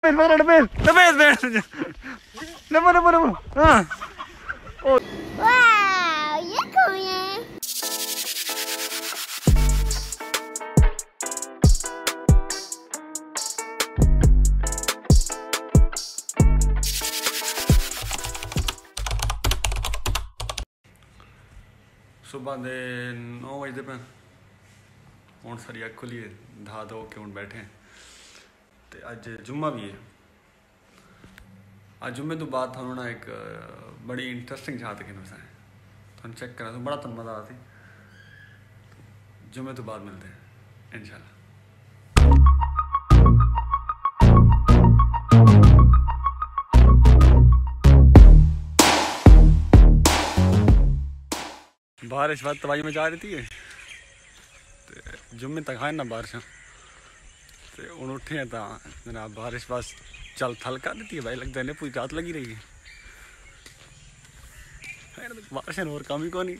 ये कौन है? सुबह के 9 बजते पे हूँ सारी अख खुली है धा धो के हूँ बैठे हैं तो अज जुम्मा भी है। आज जुम्मे तो बाद थानू ना एक बड़ी इंटरेस्टिंग छात कि थानू चेक करा तो बड़ा तुम मजा आती। जुम्मे तो बाद मिलते हैं इंशाल्लाह। बारिश बात तबाही में जा रही थी जुम्मे तक है ना बारिश तो हूँ उठे हैं तो जनाब बारिश बस चल थल कर देती है भाई लगता है पूरी रात लगी रही है बारिश और काम ही को नहीं।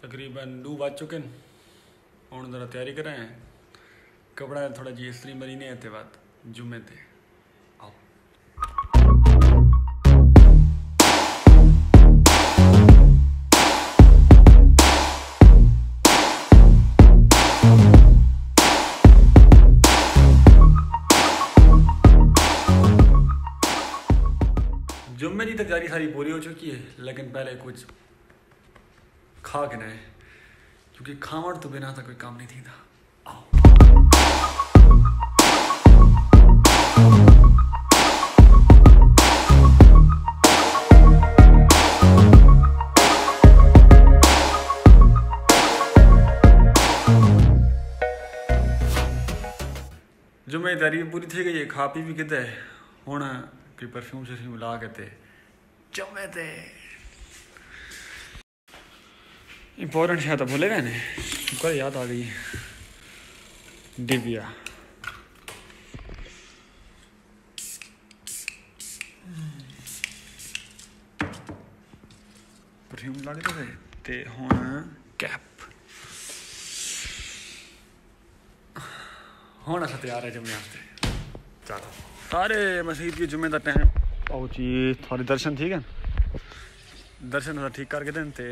तकरीबन 2 बज चुके हैं हूँ जरा तैयारी कर रहे हैं कपड़ा थोड़ा जी इस्त्री मरीने ते बाद जुम्मे ते आओ। जुम्मे की तैयारी सारी पूरी हो चुकी है लेकिन पहले कुछ खा के ना क्योंकि खावड़ तो बिना तो कोई काम नहीं थी था। जुम्मे की तैयारी पूरी थी गई है खा पी भी किते हूँ कोई परफ्यूम शर्फ्यूम ला के ते जुम्मे ते इम्पोर्टेंट शायद भूले गए ने कल याद आ गई दिव्या परफ्यूम ला के ते हुण कैप हुण अस तैयार है जुम्मे वास्ते। चलो सारे मसीत की जुम्मे का टाइम आओ जी थोड़े दर्शन ठीक है दर्शन ठीक करके दें ते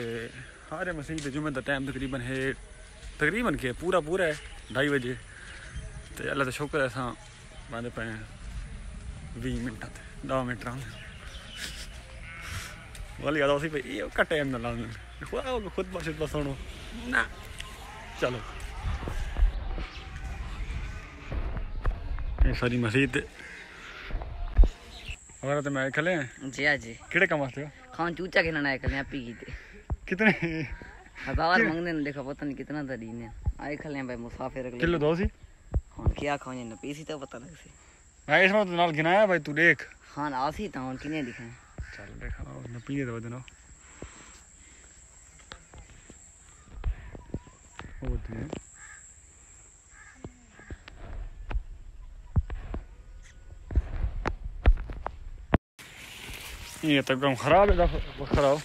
सारे मसीह के जुम्मे का टाइम तकरीबन के पूरा है 2:30 बजे तो अल्लाह का शुक्र है असां बांधे पे 20 मिनट 10 मिनट वाली याद उसी पे ये टाइम ना लाने खुद बस सुनो ना। चलो ये सारी मसीह और तो मैं खले हैं जी हाँ जी किहड़े काम वास्ते खान चूचा खेलना है खले पी की कितने 1000 मांगने ने देखा पता नहीं कितना दरी ने आए खले भाई मुसाफिर किलो दो सी हां क्या खाने ने पैसे तो पता लग से मैं इसमें तो नाल गिनाया भाई तू देख हां आसी ता हुन किने दिखाए चल देखा न पी दे वदनो होते हैं ये तो एकदम खराब है खराब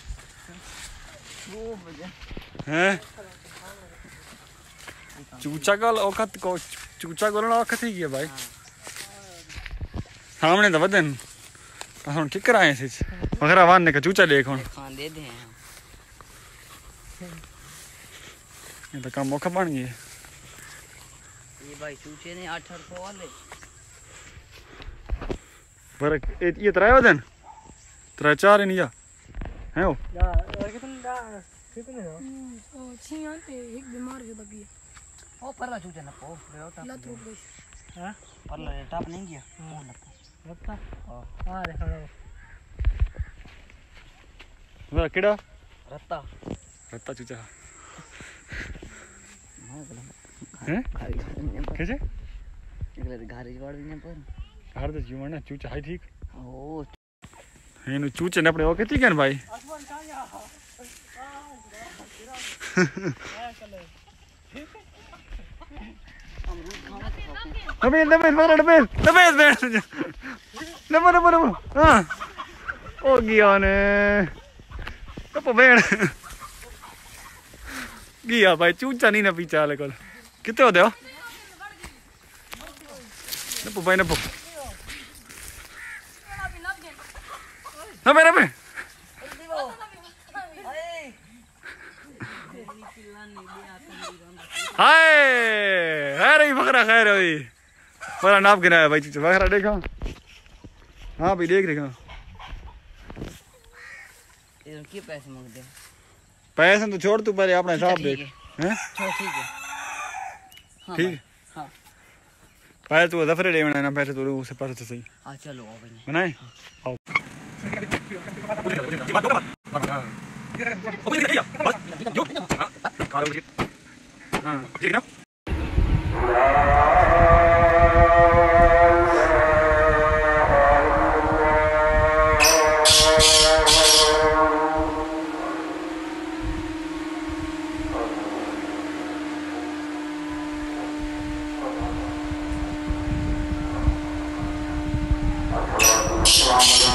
हैं चूचा गल औखत को चूचा गोलना औखत ही है भाई सामने तो वदन हम ठीक कराए से मगर आवान ने का चूचा देख हुन खान दे दे ये तो काम मौका बन गया ये भाई चूचे ने 800 वाले पर ये तराय वदन तराय 4 नहीं जा हैं वो कितने हो छियान पे एक बीमार है बाकी ओ परला चूचा ना पो लत रुक गई हां परला टॉप नहीं गया ओ लगता हां रे खड़ो वो केड़ा रत्ता चूचा हैं कैसे अगले घारी वाड़ भी ने पर हर दे जीवन ना चूचा है ठीक ओ हेनु चूचे ने अपने ओ केती केन भाई आसमान कहां गया अबे Napa. Ah. Oh gimana? Apa ben? Gila भाई चूचा नहीं ना पीछा वाले कल कितने होते हो? नपो भाई नपो नपे हाय अरे बकरा खैर भाई बड़ा नाप गिराया भाई चूचा बकरा देखा हाँ भाई देख देखा क्या पैसे मांगते हैं पैसे तो छोड़ तू पहले अपना हिसाब देख हैं ठीक है हाँ ठीक हाँ पहले तू दफरे दे ना पैसे तो उसे पैसे तो सही हाँ चलो आओ भाई बनाए आओ हाँ ठीक ना Ramadan.